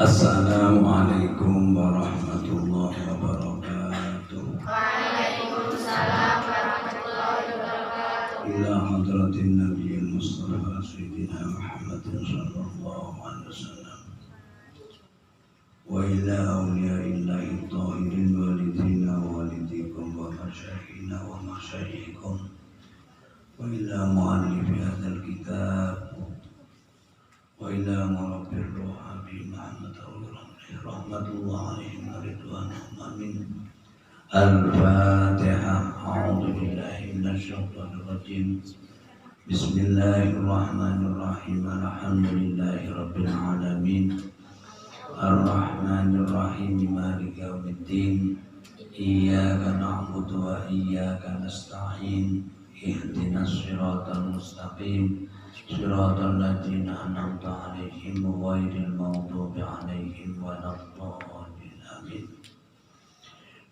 Assalamualaikum warahmatullahi wabarakatuh. Waalaikumsalam warahmatullahi wabarakatuh. Ila hadratin Nabiyil Mustafa Sayyidina Muhammadin sallallahu alaihi wasallam wa ila awliyaillahi tahirin walidina wa walidikum wa masyayikhina wa masyayikhikum wa ila muallifi hadzal kitab wa ila murabbir ruh Abi Muhammad rahmatullah alaihim wa ridwanuhum amin. Al-Fatihah. A'udzu billahi minasyaitonir rajim. Bismillahirrahmanirrahim. Alhamdulillahi rabbil alamin. Ar-Rahmanir Rahim. Maliki yaumiddin. Iyyaka na'budu wa iyyaka nasta'in. Ihdinas siratal mustaqim. Siratal ladzina an'amta 'alaihim ghairil maghdubi 'alaihim waladdallin. Amin.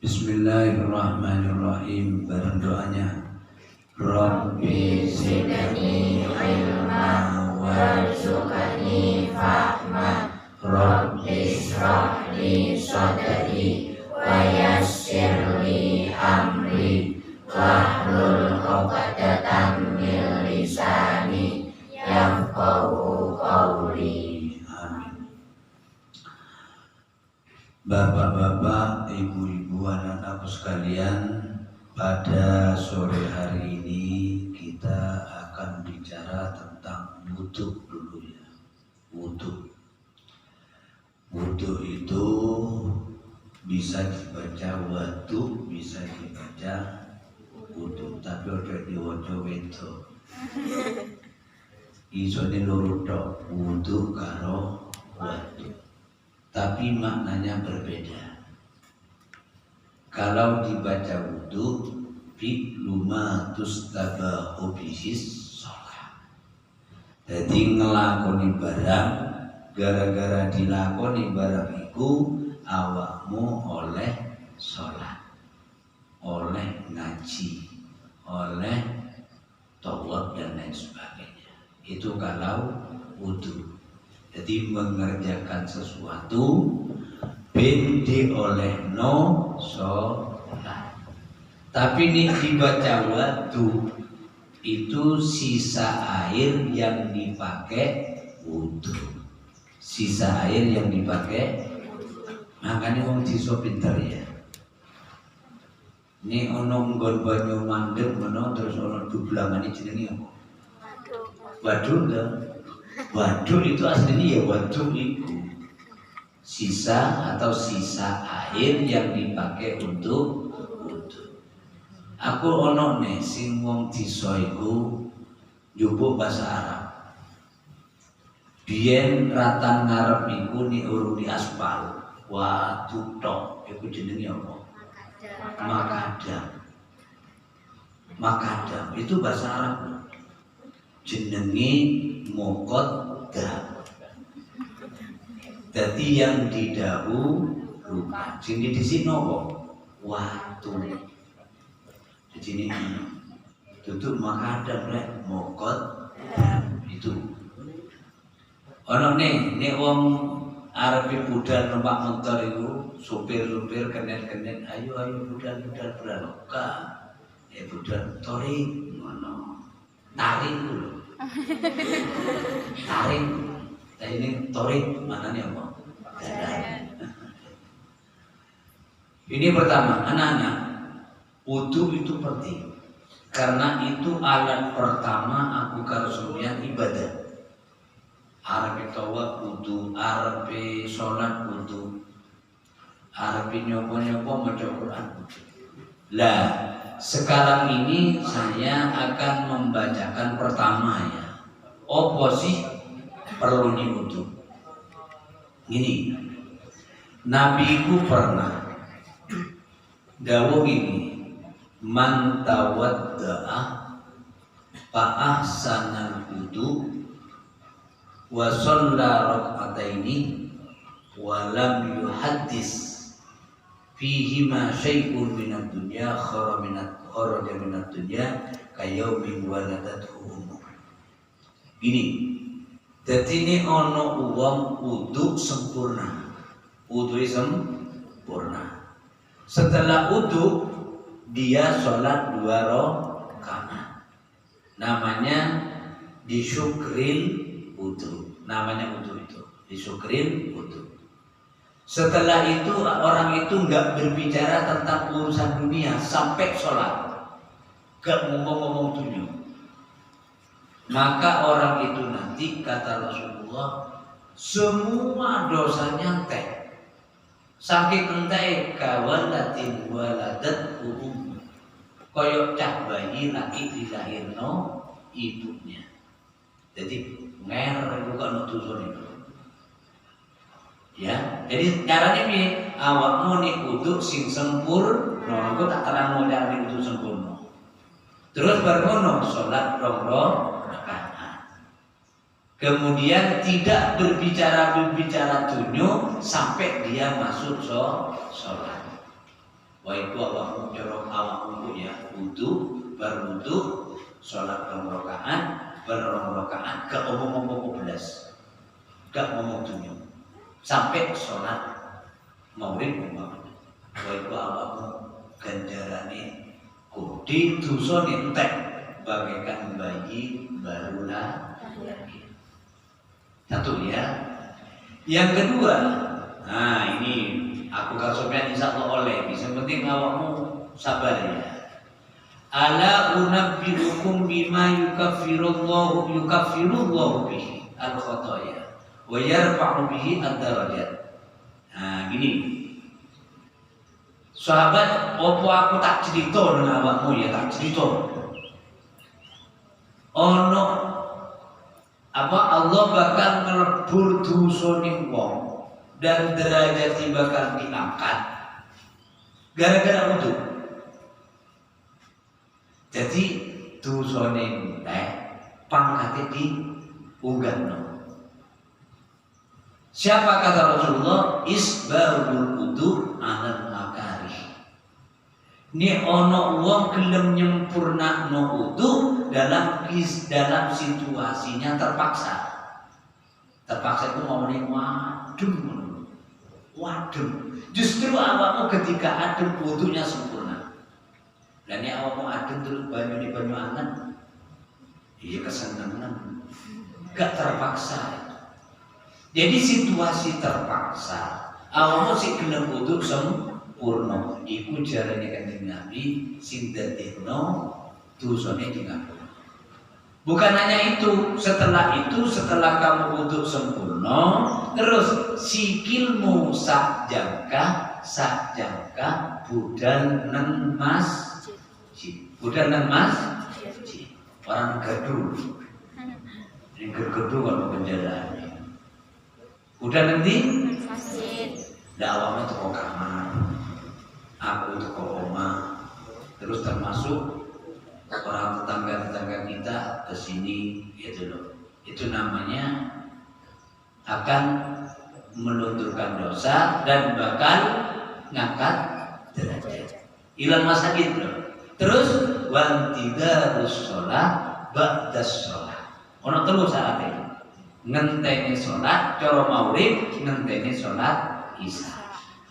Bismillahirrahmanirrahim. Barang doanya, Rabbi zidni ilma warzuqni fahma. Rabbi shrah li sadri wa yassir li amri wahlul 'uqdatam min lisani yafqahu qawli. Amin. Bapak-bapak, ibu-ibu, anak-anakku sekalian, pada sore hari ini kita akan bicara tentang wudhu dulu ya. Wudhu itu bisa dibaca wadu, bisa dibaca wudhu, tapi udah diwaca wedo. Isone loro tok, wudhu karo wadu. Tapi maknanya berbeda. Kalau dibaca wudhu, fi'lu ma tustabahu bihis sholat. Jadi ngelakoni barang, gara-gara dilakoni barang iku awakmu oleh sholat, oleh ngaji, oleh tawaf dan lain sebagainya. Itu kalau wudhu. Jadi mengerjakan sesuatu bende oleh no sholat. Tapi ini dibaca wadu itu sisa air yang dipakai wudhu. Sisa air yang dipakai. Makanya orang diso pinter ya. Ini ono nggon banyu mandeg meno terus ono dublangane jenenge apa? Waduk enggak? Waduk itu aslinya ya waduk itu sisa atau sisa air yang dipakai untuk wudhu. Aku ono nih sing wong desa iku njupuk bahasa Arab. Biyen ratan ngarep iku nek urung di aspal, watu tok iku jenenge apa? Makadam. Makadam itu bahasa Arab. Jenenge muqaddam. Jadi yang didahulukan. Sing di sini apa? Watu. Di sini tutup makadam rek muqaddam itu. Ono nih wong arep budal numpak motor iku, supir-supir kenen-kenen, ayo budal beraloka. Budal torik ngono. Tarik dulu. Tarik. Nah ini torik maknanya apa? Ini pertama, anak-anak, wudhu itu penting karena itu alat pertama aku karusunya ibadah. Arabi tawaf wudhu, arabi sholat wudhu, arabi nyopo-nyopo maca Quran wudhu. Lah, sekarang ini saya akan membacakan pertama ya. Apa sih perlu wudhu? Ini Nabi ku pernah dawuh ini, man tawadda'a fa ahsanal wudhu wa shalla rak'ataini wa lam yuhaddis fihi ma syai'un minad dunya kharaja minad dunya kayaumin waladathu umur. Gini, Jadi ini ono uang wudu sempurna. Wudu sempurna. Setelah wudu dia sholat 2 rakaat. Namanya disyukril wudu. Namanya wudu itu disyukril wudu. Setelah itu orang itu nggak berbicara tentang urusan dunia sampai sholat, nggak ngomong-ngomong dunia. Maka orang itu nanti kata Rasulullah semua dosanya entek. Saking entek kawalatin waladat umum. Koyok cah bayi lagi dilahirno ibunya. Jadi nger bukan nutusun itu. Ya, jadi caranya ini awakmu nih kudu sing sempurna. Aku tak terang mau caranya kudu sempurna. Terus bermono sholat 2 rakaat. Kemudian tidak berbicara dunia sampai dia masuk sholat. Wah itu awakmu jorok awakmu ya wudu berwudu sholat 2 rakaat, berrakaat gak ngomong-ngomong belas, gak ngomong dunia sampai sholat maulid umpama. Wah itu awakmu ganjarane kodi dosa entek bagaikan bayi baru lahir. Satu ya. Yang kedua, nah ini aku kasihkan insyaallah oleh bisa penting awakmu sabar ya. Ala unabbiukum bima yukaffirullahu bihi al-khotoya wa yarfa'u bihi ad-darajat. Nah gini. Sahabat, opo aku tak cerita dengan awakmu ya tak cerita. Ono apa Allah bakal ngelebur dosa ning wong dan derajat bakal diangkat gara-gara wudu. Jadi dosa ning pangkate diunggahno. Siapa kata Rasulullah isbahul wudu alal makarih. Ini ono wong gelem nyempurnakno wudu dalam situasinya terpaksa. Terpaksa itu mau ning wadem. Justru awakmu ketika adem wudunya sempurna. Dan ini awakmu adem terus banyu anget. Iya kesenengan. Gak terpaksa. Jadi situasi terpaksa, awakmu sing gelem wudu sempurna. Iku jarane Kanjeng Nabi sing dadekno dosane dingapura. Bukan hanya itu, setelah kamu wudu sempurna, terus sikilmu sak jangka budal nang masjid. Budal nang masjid. Orang gaduh. Ini gergedu kalau penjara. Udah nanti masjid. Dakwahnya toko kamar, aku toko rumah, terus termasuk orang tetangga kita kesini, gitu loh. Itu namanya akan melunturkan dosa dan bakal ngangkat derajat. Ilang masjid loh. Terus wantidarus sholat ba'das sholat. Ono telu syaratnya. Ngenteni sholat, coro maulid ngenteni sholat isya,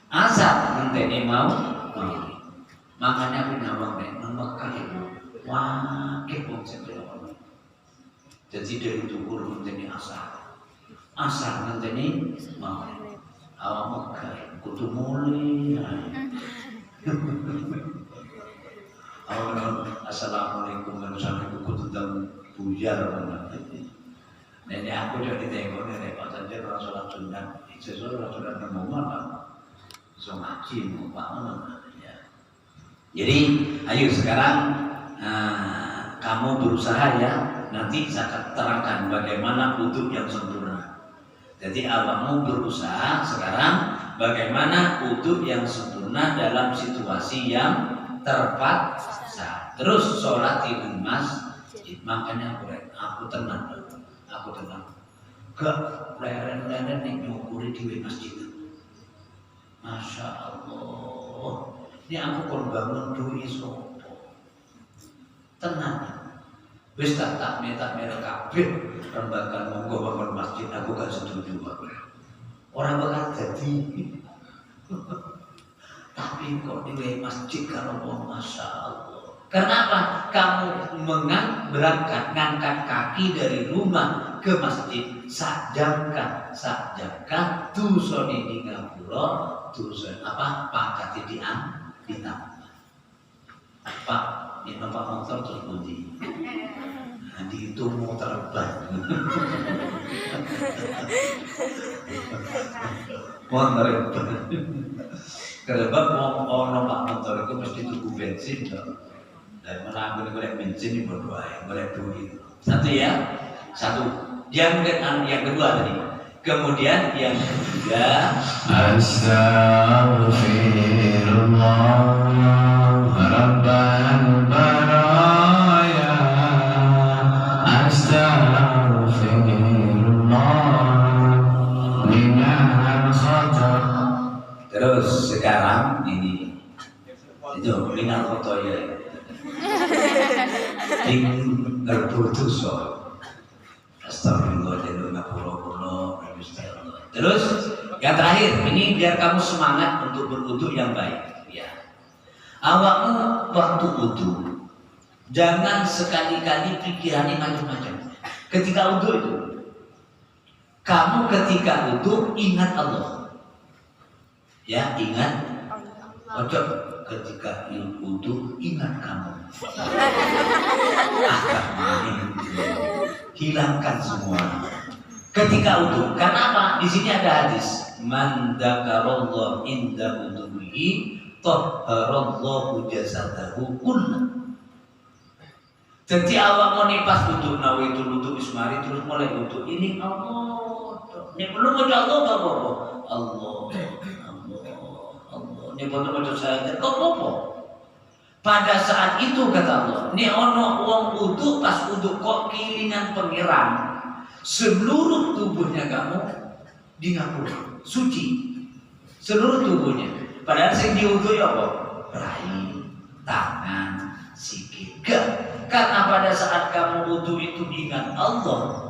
asar ngenteni maulid. Makanya aku nawang Mekah itu wakil konsep. Jadi dari tukur ngenteni asar ngenteni maulid. Awak Mekah kudu mulai. Assalamualaikum warahmatullahi wabarakatuh. Bujar nenek aku juga ditengok nenek Pak Tanjir orang sholat sunat, sesuatu orang sholat normal Pak, so ngaji Pak ya. Jadi ayo sekarang kamu berusaha ya, nanti saya terangkan bagaimana wudu yang sempurna. Jadi awakmu berusaha sekarang bagaimana wudu yang sempurna dalam situasi yang terpaksa. Terus sholat di masjid, makanya aku tenang. Gak leren-leren nih nyukuri di masjid. Masya Allah. Ini aku kon bangun doi sopo. Tenang. Wis tak merah kabeh. rembakan monggo bangun masjid, aku gak setuju Pak. Orang bakal jadi. Tapi kok nilai masjid kalau mau, masya Allah. Kenapa? Kamu berangkat ngangkat kaki dari rumah ke masjid sak jam dosa ini ngapura, dosa apa pangkat ditambah. Pak, ini numpak motor terus pundi. Nanti itu mau terbang. Mau terbang. Kenapa mau numpak motor itu mesti tuku bensin dong. Dan menanggung golek bensin ini berdoa, golek duit. Satu ya, satu. Yang kedua tadi. Kemudian yang ketiga, Astaghfirullah Rabbal baraya. Astaghfirullah minal khata. Terus sekarang ini itu minal khata ya. Terputus astagfirullah jalur ngapura-pura. Terus yang terakhir ini biar kamu semangat untuk berwudu yang baik ya. Awakmu waktu wudu jangan sekali-kali pikirannya macam-macam. Ketika wudu itu kamu ketika wudu ingat Allah ya, ingat ojo ketika wudu ingat kamu. Hilangkan semua ketika wudu. Kenapa? Di sini ada hadis, man dzakarallahu inda wuduhi tahharallahu jasadahu kullu. Jadi awak mau pas wudu nawaitu wudu ismari terus mulai wudu ini Allah. Ini belum ada Allah apa? Allah. Ini betul-betul saya kok apa? Pada saat itu kata Allah, ini ono wong wudu pas wudu kok kilingan pengiran seluruh tubuhnya kamu di ngapura suci seluruh tubuhnya. Padahal sing diwudu ya apa? Rai, tangan, sikit. Karena pada saat kamu wudu itu ingat Allah,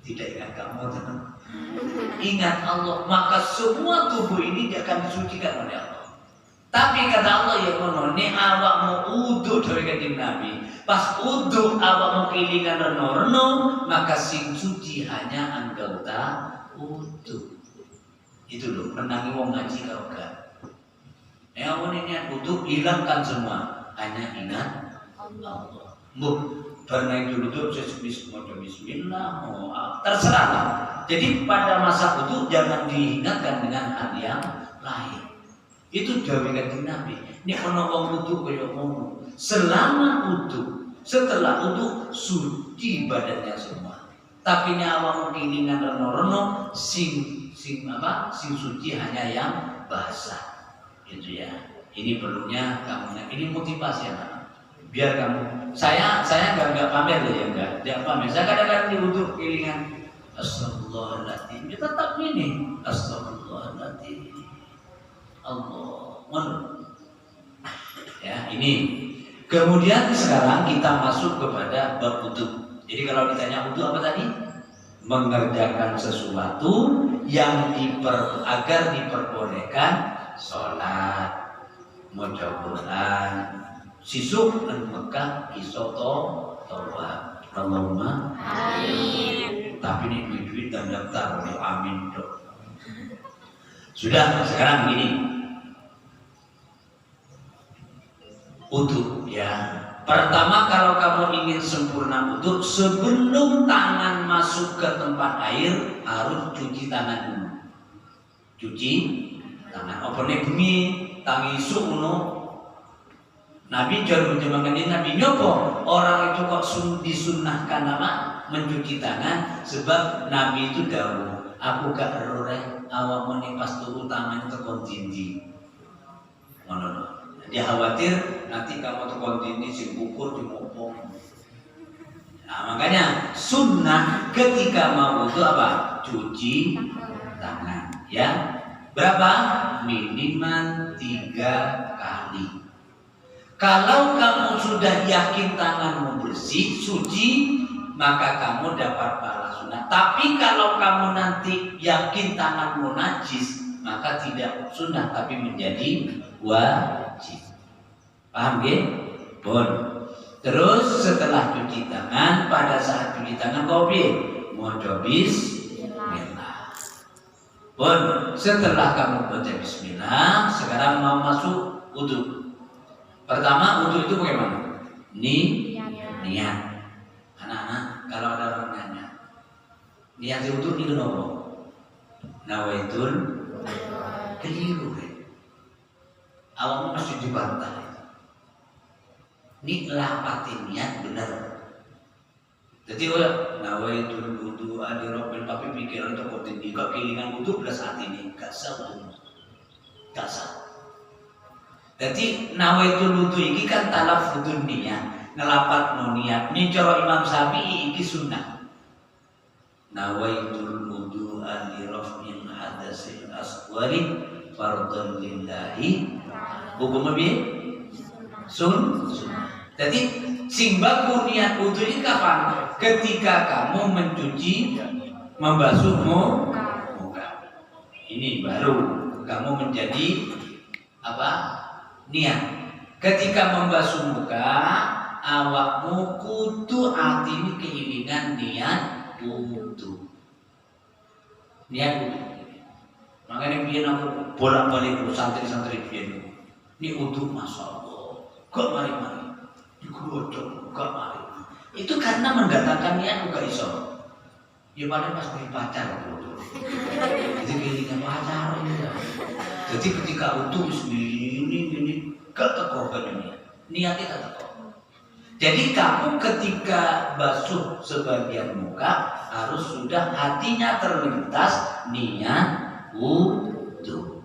tidak ingat kamu tenang. Ingat Allah, maka semua tubuh ini akan disucikan oleh Allah. Tapi kata Allah ya kono, ini awak mau wudu dari kanjeng Nabi. Pas wudu awak mau kelingan reno-reno, maka sing suci hanya anggota wudu. Itu loh, menangi wong ngaji kalau enggak. Awak ini wudu hilangkan semua, hanya ingat Allah. Karena itu wudu bismillah, terserah lah. Jadi pada masa wudu jangan diingatkan dengan hal yang lain. Itu dawuh kanjeng Nabi. Nek ana wong wudu kaya ngono, selama wudu, setelah wudu suci badannya semua. Tapi nek awak kilingan reno-reno sing suci hanya yang basah. Gitu ya. Ini perlunya kamu. Ini motivasi anak. Biar kamu. Saya enggak pamer loh ya, enggak pamer. Saya kadang-kadang di wudu kilingan astagfirullahaladzim. Ya tetap ini astagfirullahaladzim. Allah, ya ini. Kemudian sekarang kita masuk kepada bab wudu. Jadi kalau ditanya wudu apa tadi? Mengerjakan sesuatu yang agar diperbolehkan sholat, maca Quran, sisuk dan Mekah isoto tawaf. Allahumma amin. Tapi ini duit dan daftar amin dok. Sudah, sekarang begini. Wudu ya. Pertama kalau kamu ingin sempurna wudu, sebelum tangan masuk ke tempat air harus cuci tangan dulu. Cuci tangan. Opone bumi tangi suno. Nabi jangan menjemangkan ini Nabi nyopo. Orang itu kok disunnahkan apa? Mencuci tangan sebab Nabi itu dawuh, aku gak eroreh awak meni pas turu tangan tekon dindi. Ngono. Dia khawatir nanti kamu tekon dindi sing ukur dimopong. Nah, makanya sunnah ketika mau wudu apa? Cuci tangan, ya. Berapa? Minimal 3 kali. Kalau kamu sudah yakin tanganmu bersih, suci, maka kamu dapat pahala sunat. Tapi kalau kamu nanti yakin tanganmu najis, maka tidak sunat tapi menjadi wajib. Paham ya? Bon. Terus setelah cuci tangan, pada saat cuci tangan kopi mojo bismillah. Bon, setelah kamu baca bismillah, sekarang mau masuk wudu. Pertama wudu itu bagaimana? Niat. Anak-anak, kalau ada orang nanya, niat wudu itu nopo? Nawaitul keliru. Awakmu mesti dibantah. Ini lapatin niat benar. Jadi nawaitul wudu adirobin, tapi pikiran itu kok tinggi, kok kelingan wudu belas hati ini gak sah wudu, gak sah. Jadi nawaitul wudu ini kan talafudun niat, ngelapat no niat. Ini cara Imam Syafi'i ini sunnah. Nawaitul wudu adirobin hadasil aswari fardun lillahi. Hukum apa? Sunnah. Jadi sing baku niat wudu ini kapan? Ketika kamu mencuci, membasuh muka. Ini baru kamu menjadi apa? Niat. Ketika membasuh muka, awakmu kudu atini keiringan niat wudu. Niat wudu. Makanya biar aku bolak-balik santri-santri biar ini wudu masya Allah. Kok mari-mari? Digodok, kok mari. Itu karena mendatangkan niat juga iso. Ya paling pas beli pacar wudu. Jadi keiringan pacar ya. Jadi ketika wudu ini gak teko badannya. Niatnya gak teko. Jadi kamu ketika basuh sebagian muka harus sudah hatinya terlintas niat wudu.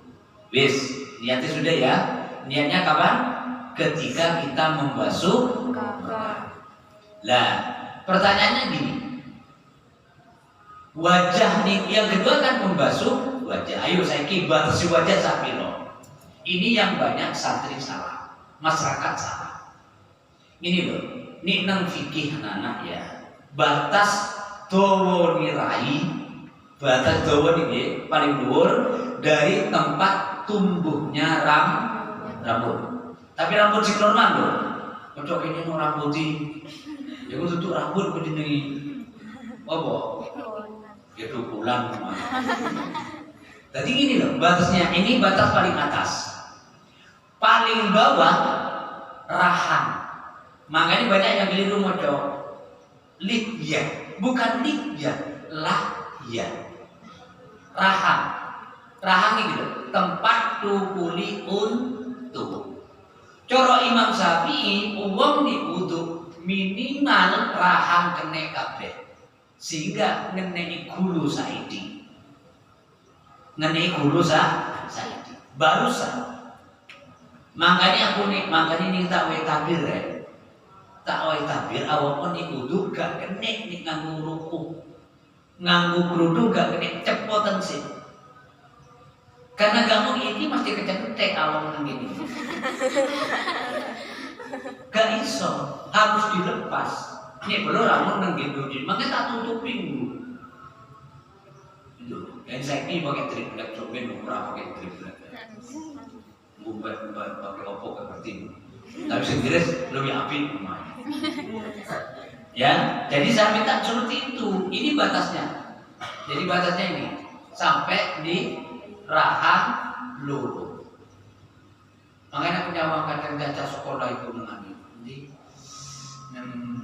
Wis, niatnya sudah ya. Niatnya kapan? Ketika kita membasuh muka. Lah, pertanyaannya gini. Wajah nih yang kedua kan membasuh wajah. Ayo saya batasi wajah sapiro. Ini yang banyak santri salah, masyarakat salah. Ini loh, ini nang fikih anak ya. Batas dawa nirai, batas dawa nih paling dhuwur dari tempat tumbuhnya rambut. Tapi rambut sing normal loh. Cocok ini no rambut ini. Ya gue tutup rambut begini. Apa? Ya dukulan. Jadi gini loh batasnya. Ini batas paling atas. Paling bawah rahang. Makanya banyak yang keliru moco. Lihya, bukan lihya, lahya. Rahang. Rahang ini gitu. Tempat tukuli untuk. Coro Imam Syafi'i uang di wudu minimal rahang kene kabeh sehingga ngenei gulu saidi baru sah. Makanya ini tak wae tabir ya. Tak wae tabir awakmu ni wudu gak kene nek nganggo ruku. Nganggo kerudung gak kene cepoten sih. Karena kamu ini mesti kecek-kecek awam nang gini. Gak iso, harus dilepas. Ini belum ramun nang gini, makanya tak tutupin dulu. Itu, yang saya ini pakai triplek, cobain umrah pakai triplek. Buat pakai opok seperti itu. Tapi sendiri lebih api lumayan. Ya, jadi saya minta seperti itu. Ini batasnya. Jadi batasnya ini sampai di rahang loro. Makanya penyawa kadang baca sekolah itu mengambil di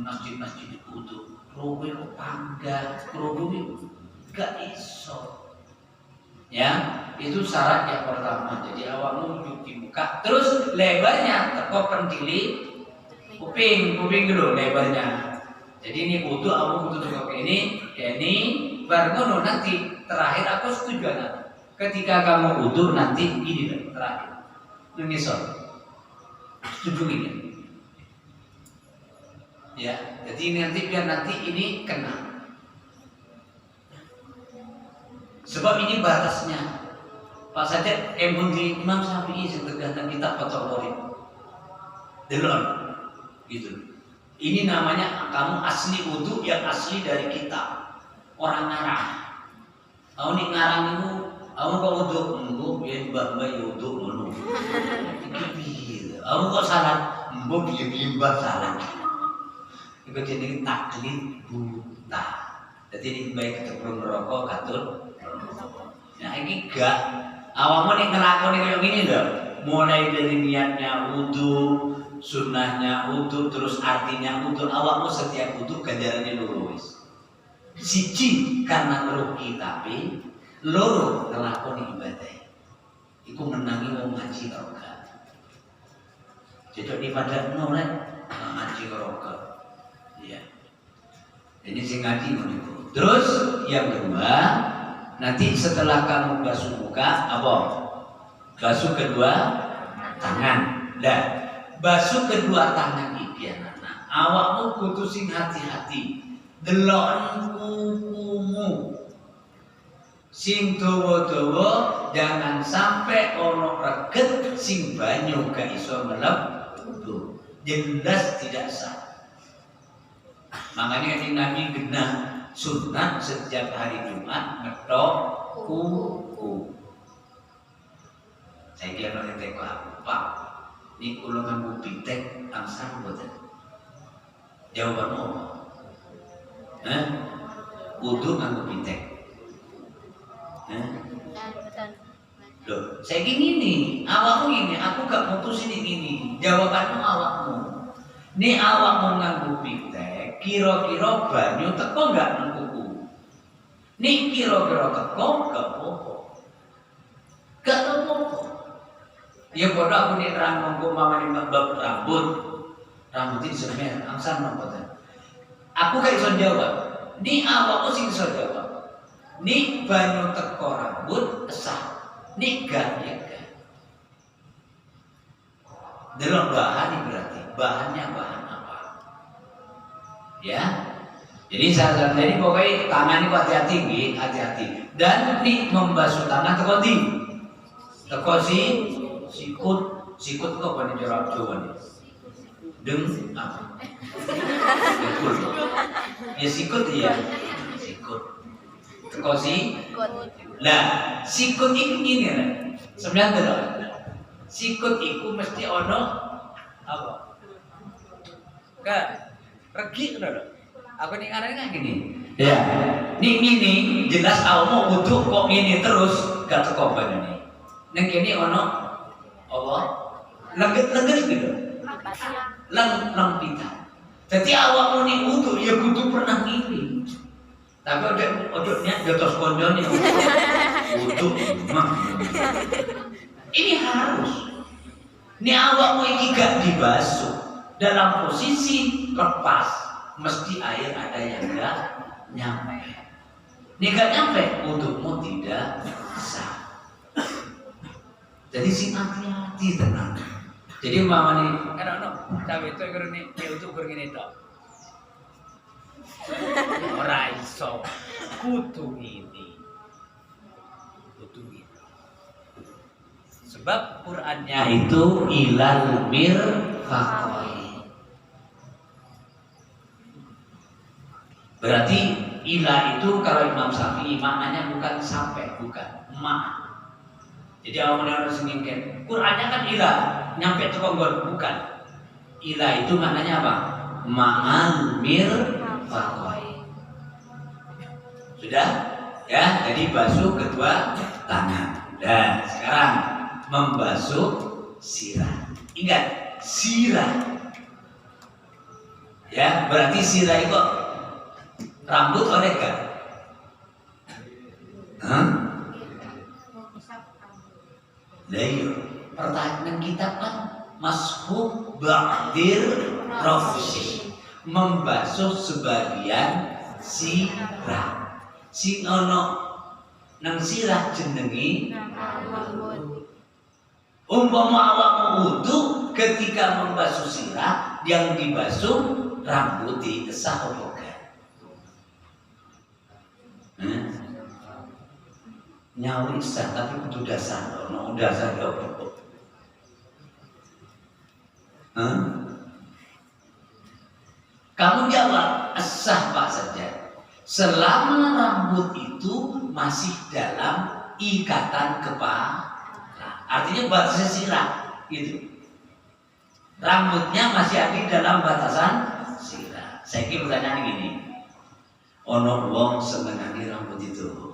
masjid-masjid itu robe kok pangga, robe gak iso. Ya, itu syarat yang pertama. Jadi awakmu cuci muka, terus lebarnya teko pentili kuping dulu lebarnya. Jadi ini wudu awak wudu teko ini, baru nanti terakhir aku setuju anak. Ketika kamu wudu nanti ini terakhir. Nungisor. Setuju ini. Ya, jadi nanti biar nanti ini kena. Sebab ini batasnya. Pak saja di Imam Syafi'i yang tergantung kitab Fathul Qorib. Delon. Gitu. Ini namanya kamu asli wudu yang asli dari kita. Orang ngarang. Kamu nih ngarang itu, kamu kok wudu? Mbok biyen mbah-mbah ya wudu ngono. Iki piye? Kamu kok salah? Mbok piye mbah salah. Iku jenenge taklid buta. Jadi ini baik kecemplung rokok katut. Nah ini gak awakmu nih ngelakoni kayak gini loh. Mulai dari niatnya wudu, sunnahnya wudu, terus artinya wudu. Awakmu setiap wudu ganjarannya lurus. Siji karena ngerugi tapi loro ngelakoni ibadah. Iku menangi wong ngaji karo gak. Jadi ibadah nolak ngaji karo gak. Iya. Ini sing ngaji ngono. Terus yang kedua, nanti setelah kamu basuh muka, apa? Basuh kedua tangan. Nah, basuh kedua tangan iki anak. Awakmu kudu sing hati-hati. Delok kukumu. Sing dawa-dawa jangan sampai ono reget sing banyu gak iso mlebu. Jelas tidak sah. Makanya ini Nabi genah sunat setiap hari Jumat ngetok kuku. Saya kira nanti teko aku, Pak. Ini kalau nganggo pitek angsal mboten. Jawabanmu apa? Wudu nganggo pitek. Loh, saya gini, awakmu ini, aku gak mutus ini. Jawabanmu awakmu. Ini awakmu nganggo pitek, kira-kira banyu teko gak nang kuku? Ini kira-kira teko gak apa-apa. Gak apa-apa. Ya bodoh aku nih terang monggo mamane mbak rambut ini semer, angsal mboten. Aku gak iso jawab. Ini awakmu sing iso jawab. Ini banyu teko rambut sah. Ini gak ya gak. Delok bahan ini berarti bahannya bahan apa? Ya. Jadi saat ini pokoknya tangan ini hati-hati, hati-hati. Dan ini membasuh tangan teko ndi? Teko sikut kok pada jorok Jawa nih. Deng apa? Sikut. Ya sikut ya. Sikut. Teko lah, sikut itu ini lah. Sebenarnya loh. Sikut itu mesti ono apa? Regi loh. Aku nih ngarangnya gini. Ya, ini jelas awakmu wudu kok ini terus gak teko banyu nih. Neng kene ono apa? Lengket gitu. Lempitan. Jadi awakmu nih wudu ya kudu pernah ngiri. Tapi odoknya jotos konjone. Wudu mah. Ini harus. Ini awakmu iki gak dibasuh dalam posisi lepas, mesti air ada yang gak nyampe. Ini gak nyampe, wudumu tidak sah. Jadi sing hati-hati tenang. Jadi umpama nih, kan cawe itu ngerti untuk begini tok. Ora iso kudu ini. Sebab Qur'annya itu ilal mirfaqain. Berarti ila itu kalau Imam Syafi'i maknanya bukan sampai, bukan ma. Jadi orang sengingken Qur'annya kan ila, nyampe tukang bukan. Ila itu maknanya apa? Ma'al mirfaqain. Sudah? Ya, jadi basuh kedua tangan. Dan sekarang membasuh sirah. Ingat, sirah. Ya, berarti sirah itu rambut oleh kan? Iya. Pertanyaan kita kan mashu ba'dir rafsi, membasuh sebagian sirah. Sing ono nang sirah jenengi umpama awakmu wudu ketika membasuh sirah yang dibasuh rambut sah apa enggak? Nyawa sah tapi kudu dasar, ono dasar apa? selama rambut itu masih dalam ikatan kepala. Artinya batasnya sirah gitu. Rambutnya masih ada dalam batasan sirah. Saya kira pertanyaan gini. Ono wong senengane rambut itu.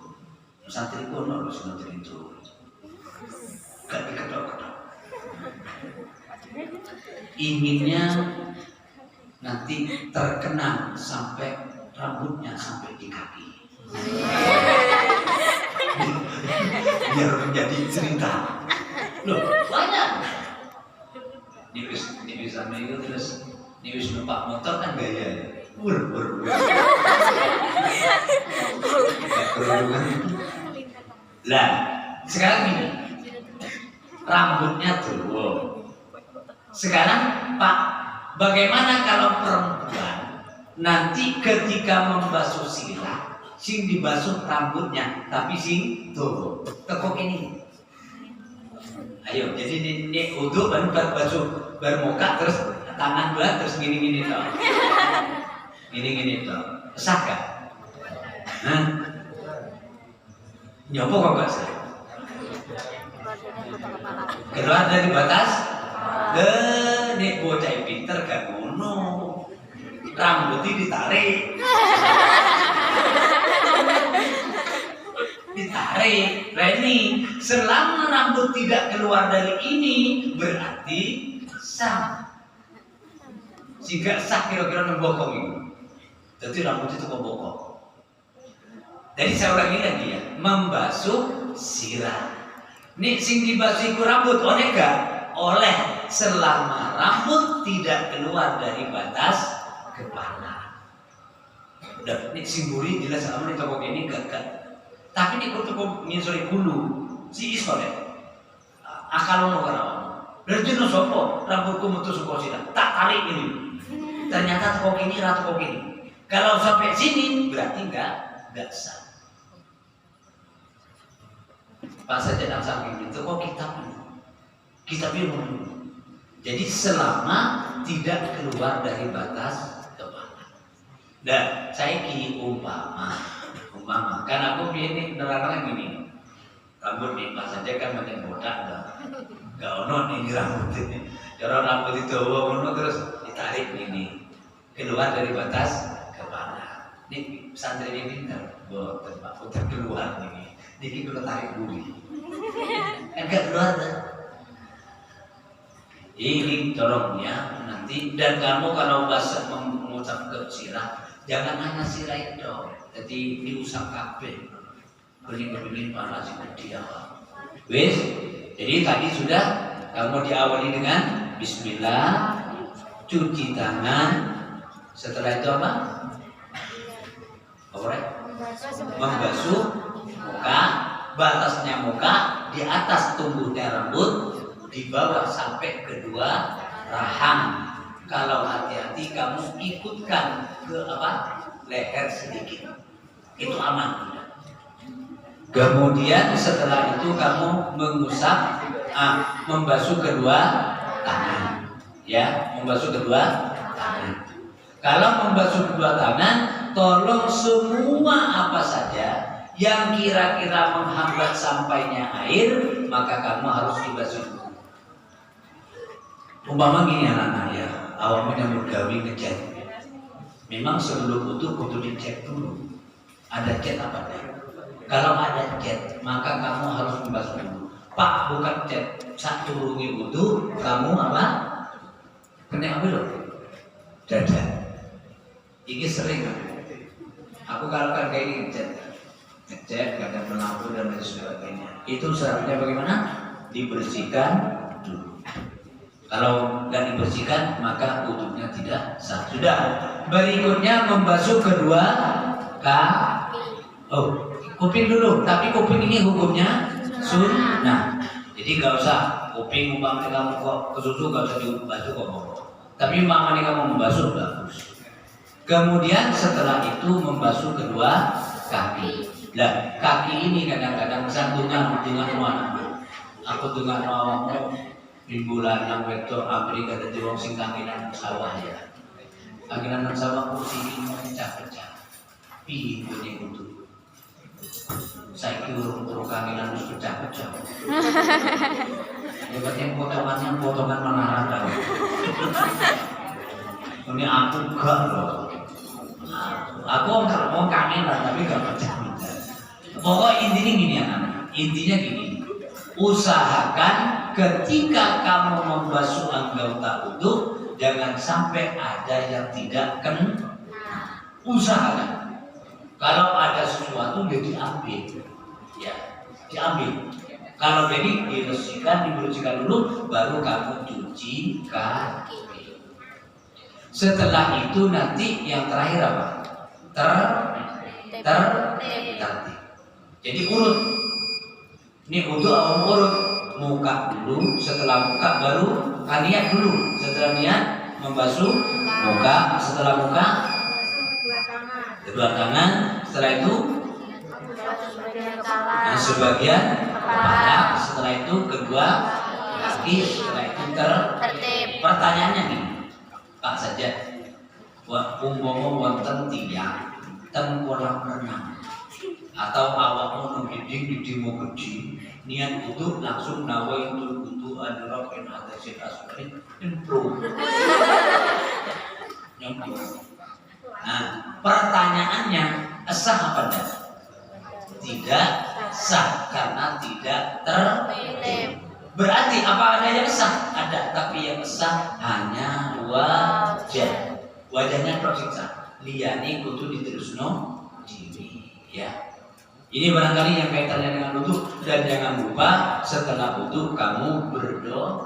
Santri kono harus ngerti itu. Gak diketok-ketok. Inginnya nanti terkenang sampai rambutnya sampai di kaki. Biar menjadi cerita. Loh, banyak. Nipis sama itu terus nipis numpak motor kan gaya. Wur. Lah, sekarang ini rambutnya turun. Sekarang Pak, bagaimana kalau perempuan nanti ketika membasuh sirah, sing dibasuh rambutnya, tapi sing turun, tekuk ini. Ayo, jadi ini uduk baru basuh, baru muka terus tangan dua terus gini toh, gini toh, sah gak? Nah, nyopo kok gak sah? Keluar dari batas. Nek bocah pinter gak ngono. Rambutnya ditarik. Ditarik, Reni. Selama rambut tidak keluar dari ini berarti sah. Jika sah kira-kira membokong itu. Jadi rambut itu membokong. Jadi saya ulangi lagi ya, membasuh sirah. Nih sing dibasuh iku rambut oleh gak? Oleh selama rambut tidak keluar dari batas kepala. Udah, nih simburi jelas sama nih toko ini gak. Tapi nih toko nyusuri bulu si iso deh. Akal lo karawan. Berarti no sopo rambutku mutus suko sirah. Tak tarik ini. Ternyata toko ini ratu toko ini. Kalau sampai sini berarti gak sah. Pas saja dalam samping itu kok kitab ilmu. Jadi selama tidak keluar dari batas kepala. Dan saya umpama, kan aku ini nerangkan gini. Rambut nih pas saja kan banyak botak gak ono nih rambut ini. Cara rambut itu ono terus ditarik ini keluar dari batas kepala. Ini santri ini pintar, boten Pak, boten keluar ini. Niki kalau tarik buri, enggak keluar dah. Ini tolongnya nanti dan kamu kalau bahasa mengucap ke sirah, jangan hanya sirah itu, jadi diusap kabeh, beling-beling para si dia. Wes, jadi tadi sudah kamu diawali dengan Bismillah, cuci tangan, setelah itu apa? Membasuh muka, batasnya muka, di atas tumbuhnya rambut, di bawah sampai kedua rahang. Kalau hati-hati kamu ikutkan ke leher sedikit, itu aman. Kemudian setelah itu kamu mengusap, membasuh kedua tangan, ya, membasuh kedua tangan. Kalau membasuh kedua tangan, tolong semua apa saja yang kira-kira menghambat sampainya air, maka kamu harus dibasuh. Umpama gini anak-anak ya, awalnya bergawi ngecat. Memang sebelum itu kudu dicek dulu. Ada cat apa enggak? Kalau ada cat, maka kamu harus membasuh dulu. Pak, bukan cat. Saat turungi wudu, kamu apa? Kena apa loh? Dada. Ini sering kan? Aku kalau kan kayak ini ngecek, gak ada pelampu dan lain sebagainya. Itu seharusnya bagaimana? Dibersihkan dulu. Kalau nggak dibersihkan, maka wudunya tidak sah. Sudah. Berikutnya membasuh kedua kaki. Oh, kuping dulu. Tapi kuping ini hukumnya sunnah. Jadi nggak usah kuping umpamanya kamu kok kesusu nggak usah dibasuh kok. Tapi umpamanya kamu membasuh bagus. Kemudian setelah itu membasuh kedua kaki. Nah, kaki ini kadang-kadang sandungan dengan mana? Aku dengan awakmu di bulan yang vektor Amerika dan di wong sing kangenan sawah ya. Kangenan sawah kursi ini pecah-pecah. piye ini kudu. Saiki urung kangenan wis pecah-pecah. Ya penting potongan menara. Ini aku gak loh. Aku mau kangen lah tapi gak pecah-pecah. Pokok intinya gini anak. Intinya gini. Usahakan ketika kamu membasuh anggota wudhu jangan sampai ada yang tidak kena. Usahakan. Kalau ada sesuatu ya diambil, ya diambil. Kalau jadi dibersihkan dulu, baru kamu cuci kaki. Setelah itu nanti yang terakhir apa? Tertib. Jadi urut. Ini wudhu awal urut. Muka dulu, setelah muka baru niat dulu. Setelah niat membasuh muka, setelah muka kedua tangan, setelah itu sebagian kepala, setelah itu kedua kaki, setelah itu tertib. Pertanyaannya nih, Pak saja, umpama wonten tiyang ten kolam renang atau awakmu nggiding mau gede, niat wudu langsung nawaitul wudu adrakin atasin asmain improve. Nah, pertanyaannya sah apa enggak? Tidak sah karena tidak tertib. Berarti apa ada yang sah? Ada, tapi yang sah hanya wajah. Wajahnya tok siksa. Liyane kudu diterusno diri, ya. Ini barangkali yang kaitannya dengan wudu dan jangan lupa setelah wudu kamu berdoa.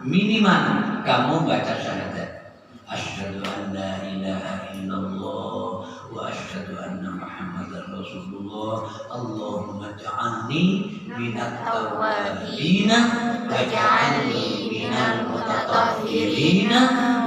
Minimal kamu baca syahadat. Asyhadu an la ilaha illallah wa asyhadu anna Muhammadar Rasulullah. Allahumma ja'alni minat tawwabin waj'alni minal mutatahhirin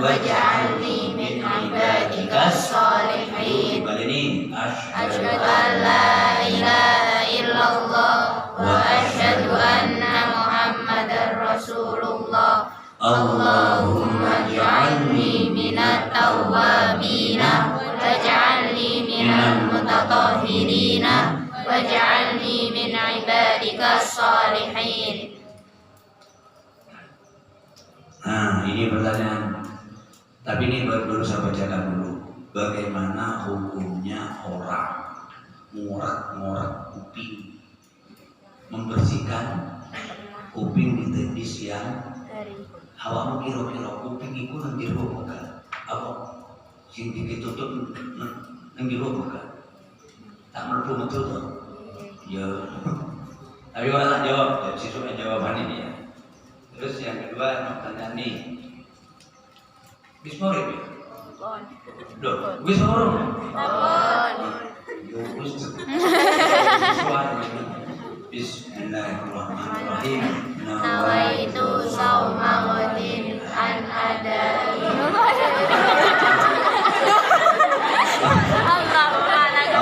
waj'alni min ibadikas sholihin. Ini asyhadu an la ilaha illallah wa asyhadu anna Muhammadar Rasulullah. Allahumma ja'alni minat tawwabina waj'alni minal mutatahhirina waj'alni min ibadikas sholihin. Nah, ini pertanyaan. Tapi ini baru saya bacakan dulu. Bagaimana hukumnya orang ngorak-ngorak kuping, membersihkan kuping di tepis yang awakmu kira-kira kuping iku nang jero bukan? Apa sing ditutup nang jero bukan? Tak mlebu metu to. Ya. Tapi orang jawab, ya siswa jawaban ini ya. Terus yang kedua pertanyaan nih. Bismillah. Loh, wis urung? Yo wis. Bismillahirrahmanirrahim. Nawaitu shauma ghadin an adai.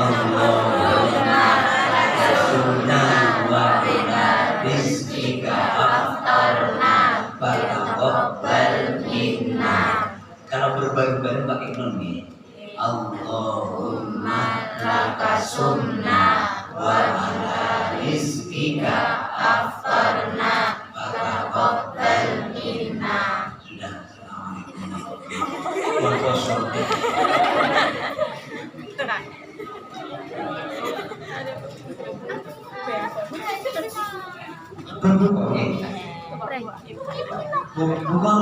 Allahumma laka sunna wa bika rizqika aftarna fataqabbal minna. Kalau berbareng-bareng pakai nun nih. Allahumma laka sunna wa bika rizqika aftarna fataqabbal minna. Sudah. Berbuka. Bukan.